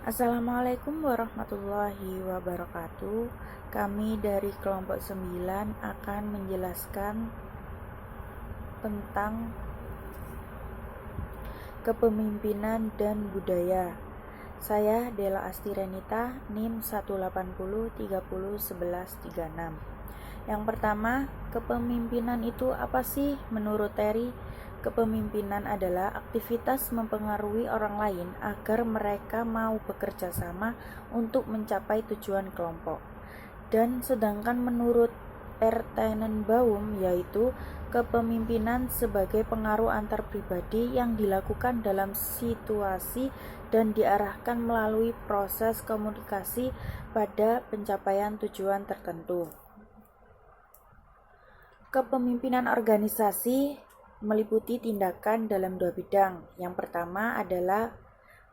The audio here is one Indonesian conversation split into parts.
Assalamualaikum warahmatullahi wabarakatuh. Kami dari kelompok 9 akan menjelaskan tentang kepemimpinan dan budaya. Saya Dela Astirenita, NIM 180301136. Yang pertama, kepemimpinan itu apa sih? Menurut Terry, kepemimpinan adalah aktivitas mempengaruhi orang lain agar mereka mau bekerja sama untuk mencapai tujuan kelompok. Dan sedangkan menurut R. Tenenbaum, yaitu kepemimpinan sebagai pengaruh antar pribadi yang dilakukan dalam situasi dan diarahkan melalui proses komunikasi pada pencapaian tujuan tertentu. Kepemimpinan organisasi meliputi tindakan dalam dua bidang. Yang pertama adalah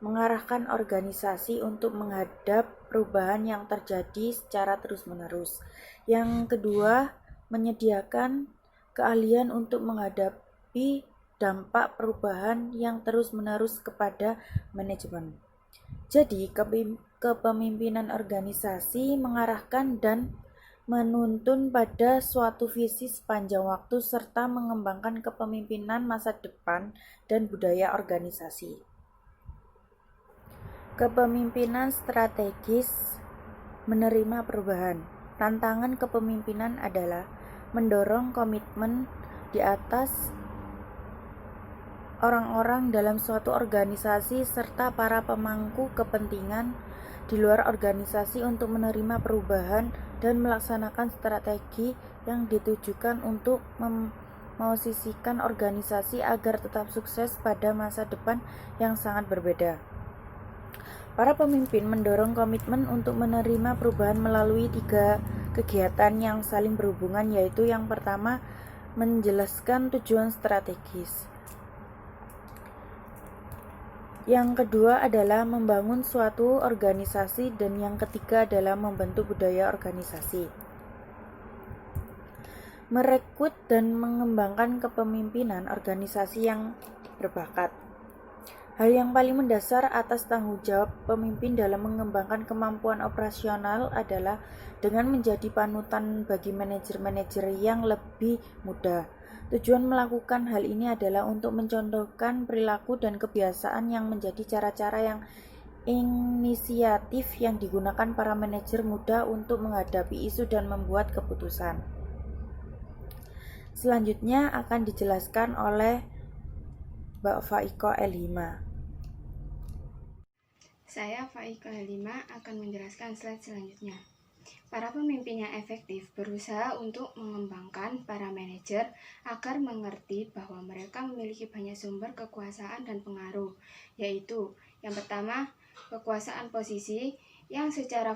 mengarahkan organisasi untuk menghadap perubahan yang terjadi secara terus-menerus. Yang kedua, menyediakan keahlian untuk menghadapi dampak perubahan yang terus-menerus kepada manajemen. Jadi, kepemimpinan organisasi mengarahkan dan menuntun pada suatu visi sepanjang waktu serta mengembangkan kepemimpinan masa depan dan budaya organisasi. Kepemimpinan strategis menerima perubahan. Tantangan kepemimpinan adalah mendorong komitmen di atas orang-orang dalam suatu organisasi serta para pemangku kepentingan di luar organisasi untuk menerima perubahan dan melaksanakan strategi yang ditujukan untuk memosisikan organisasi agar tetap sukses pada masa depan yang sangat berbeda. Para pemimpin mendorong komitmen untuk menerima perubahan melalui 3 kegiatan yang saling berhubungan, yaitu yang pertama, menjelaskan tujuan strategis. Yang kedua adalah membangun suatu organisasi, dan yang ketiga adalah membentuk budaya organisasi. Merekrut dan mengembangkan kepemimpinan organisasi yang berbakat. Hal yang paling mendasar atas tanggung jawab pemimpin dalam mengembangkan kemampuan operasional adalah dengan menjadi panutan bagi manajer-manajer yang lebih muda. Tujuan melakukan hal ini adalah untuk mencontohkan perilaku dan kebiasaan yang menjadi cara-cara yang inisiatif yang digunakan para manajer muda untuk menghadapi isu dan membuat keputusan. Selanjutnya akan dijelaskan oleh Mbak Faiko Elhima. Saya Faiko Elhima akan menjelaskan slide selanjutnya. Para pemimpin yang efektif berusaha untuk mengembangkan para manajer agar mengerti bahwa mereka memiliki banyak sumber kekuasaan dan pengaruh, yaitu yang pertama, kekuasaan posisi yang secara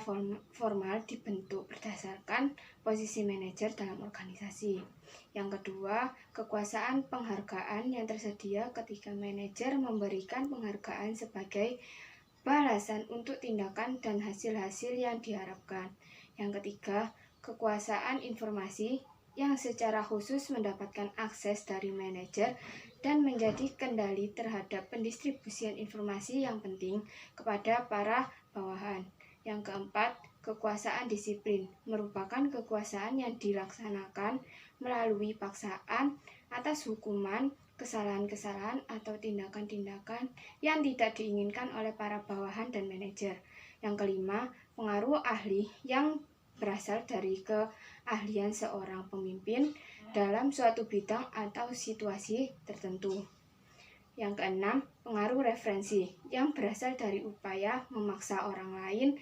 formal dibentuk berdasarkan posisi manajer dalam organisasi. Yang kedua, kekuasaan penghargaan yang tersedia ketika manajer memberikan penghargaan sebagai balasan untuk tindakan dan hasil-hasil yang diharapkan. Yang ketiga, kekuasaan informasi yang secara khusus mendapatkan akses dari manajer dan menjadi kendali terhadap pendistribusian informasi yang penting kepada para bawahan. Yang keempat, kekuasaan disiplin merupakan kekuasaan yang dilaksanakan melalui paksaan atas hukuman, kesalahan-kesalahan atau tindakan-tindakan yang tidak diinginkan oleh para bawahan dan manajer. Yang kelima, pengaruh ahli yang berasal dari keahlian seorang pemimpin dalam suatu bidang atau situasi tertentu. Yang keenam, pengaruh referensi yang berasal dari upaya memaksa orang lain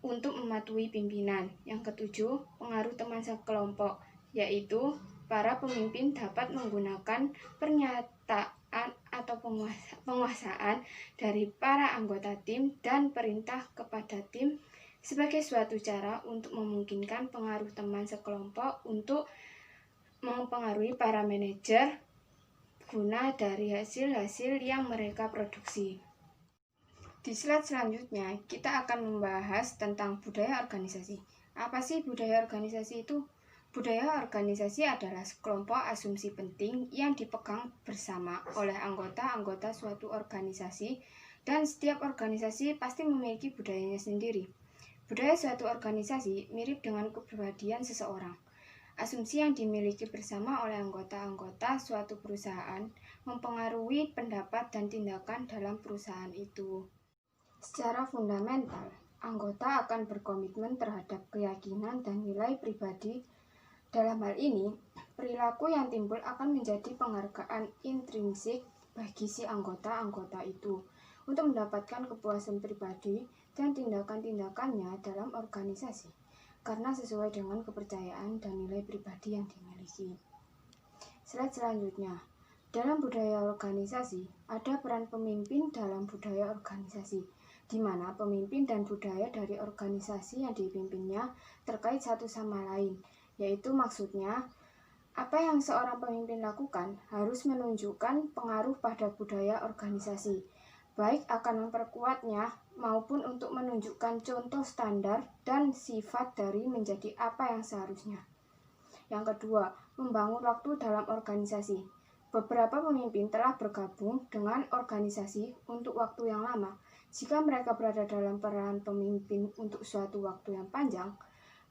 untuk mematuhi pimpinan. Yang ketujuh, pengaruh teman sekelompok, yaitu para pemimpin dapat menggunakan pernyataan atau penguasaan dari para anggota tim dan perintah kepada tim sebagai suatu cara untuk memungkinkan pengaruh teman sekelompok untuk mempengaruhi para manajer guna dari hasil-hasil yang mereka produksi. Di slide selanjutnya, kita akan membahas tentang budaya organisasi. Apa sih budaya organisasi itu? Budaya organisasi adalah sekelompok asumsi penting yang dipegang bersama oleh anggota-anggota suatu organisasi Dan setiap organisasi pasti memiliki budayanya sendiri. Budaya suatu organisasi mirip dengan kepribadian seseorang. Asumsi yang dimiliki bersama oleh anggota-anggota suatu perusahaan mempengaruhi pendapat dan tindakan dalam perusahaan itu. Secara fundamental, anggota akan berkomitmen terhadap keyakinan dan nilai pribadi. Dalam hal ini, perilaku yang timbul akan menjadi penghargaan intrinsik bagi si anggota-anggota itu untuk mendapatkan kepuasan pribadi dan tindakan-tindakannya dalam organisasi, karena sesuai dengan kepercayaan dan nilai pribadi yang dimiliki. Slide selanjutnya. Dalam budaya organisasi, ada peran pemimpin dalam budaya organisasi, di mana pemimpin dan budaya dari organisasi yang dipimpinnya terkait satu sama lain, yaitu maksudnya, apa yang seorang pemimpin lakukan harus menunjukkan pengaruh pada budaya organisasi, baik akan memperkuatnya maupun untuk menunjukkan contoh standar dan sifat dari menjadi apa yang seharusnya. Yang kedua, membangun waktu dalam organisasi. Beberapa pemimpin telah bergabung dengan organisasi untuk waktu yang lama. Jika mereka berada dalam peran pemimpin untuk suatu waktu yang panjang,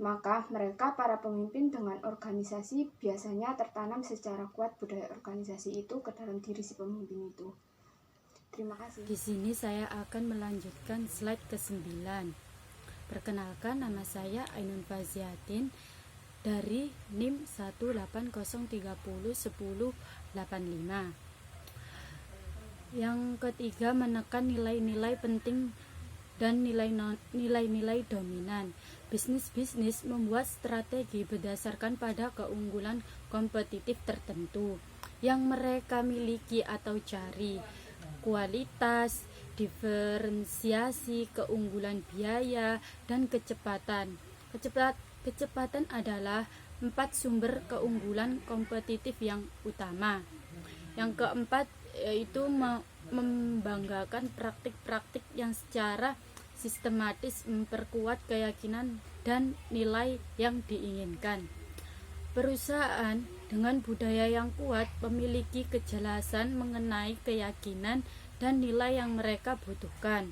maka mereka para pemimpin dengan organisasi biasanya tertanam secara kuat budaya organisasi itu ke dalam diri si pemimpin itu. Terima kasih. Di sini saya akan melanjutkan slide ke-9. Perkenalkan, nama saya Ainun Faziatin dari NIM 180301085. Yang ketiga, menekan nilai-nilai penting dan nilai-nilai dominan. Bisnis membuat strategi berdasarkan pada keunggulan kompetitif tertentu yang mereka miliki atau cari. Kualitas, diferensiasi, keunggulan biaya, dan kecepatan. Kecepatan adalah 4 sumber keunggulan kompetitif yang utama. Yang keempat yaitu membanggakan praktik-praktik yang secara sistematis memperkuat keyakinan dan nilai yang diinginkan. Perusahaan dengan budaya yang kuat memiliki kejelasan mengenai keyakinan dan nilai yang mereka butuhkan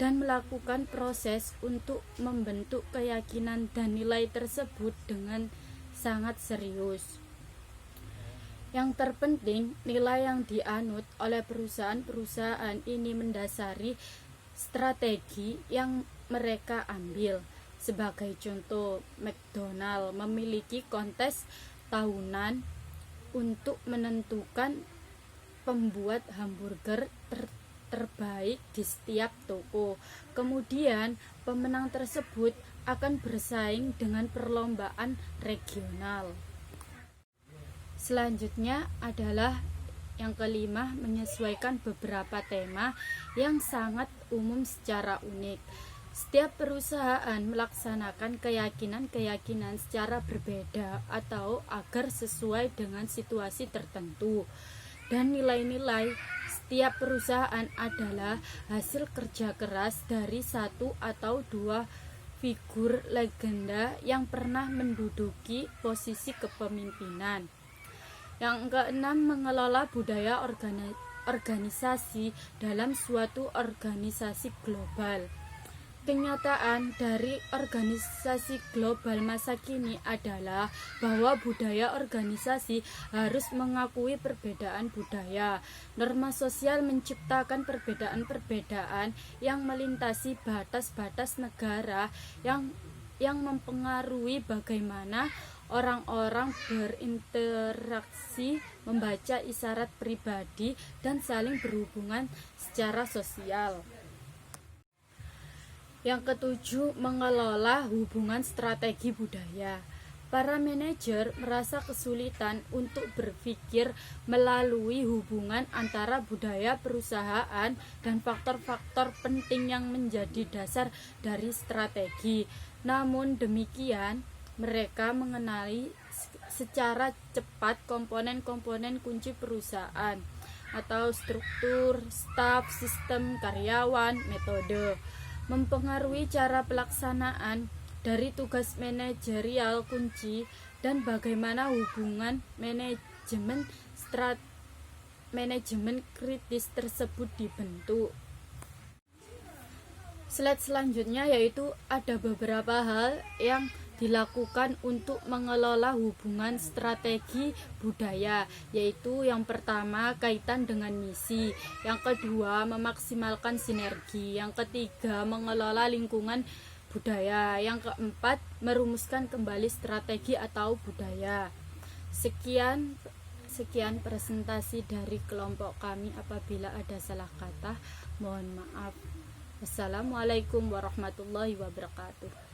dan melakukan proses untuk membentuk keyakinan dan nilai tersebut dengan sangat serius. Yang terpenting, nilai yang dianut oleh perusahaan-perusahaan ini mendasari strategi yang mereka ambil. Sebagai contoh, McDonald memiliki kontes tahunan untuk menentukan pembuat hamburger terbaik di setiap toko. Kemudian, pemenang tersebut akan bersaing dengan perlombaan regional. Selanjutnya adalah yang kelima, menyesuaikan beberapa tema yang sangat umum secara unik. Setiap perusahaan melaksanakan keyakinan-keyakinan secara berbeda atau agar sesuai dengan situasi tertentu. Dan nilai-nilai setiap perusahaan adalah hasil kerja keras dari satu atau dua figur legenda yang pernah menduduki posisi kepemimpinan. Yang keenam, mengelola budaya organisasi dalam suatu organisasi global. Kenyataan dari organisasi global masa kini adalah bahwa budaya organisasi harus mengakui perbedaan budaya. Norma sosial menciptakan perbedaan-perbedaan yang melintasi batas-batas negara yang mempengaruhi bagaimana orang-orang berinteraksi, membaca isyarat pribadi, dan saling berhubungan secara sosial. Yang ketujuh, mengelola hubungan strategi budaya. Para manajer merasa kesulitan untuk berpikir melalui hubungan antara budaya perusahaan dan faktor-faktor penting yang menjadi dasar dari strategi. Namun demikian, mereka mengenali secara cepat komponen-komponen kunci perusahaan atau struktur, staf, sistem, karyawan, metode, mempengaruhi cara pelaksanaan dari tugas manajerial kunci dan bagaimana hubungan manajemen kritis tersebut dibentuk. Slide selanjutnya yaitu ada beberapa hal yang dilakukan untuk mengelola hubungan strategi budaya, yaitu yang pertama kaitan dengan misi, yang kedua memaksimalkan sinergi, yang ketiga mengelola lingkungan budaya, yang keempat merumuskan kembali strategi atau budaya. Sekian presentasi dari kelompok kami. Apabila ada salah kata, mohon maaf. Wassalamualaikum warahmatullahi wabarakatuh.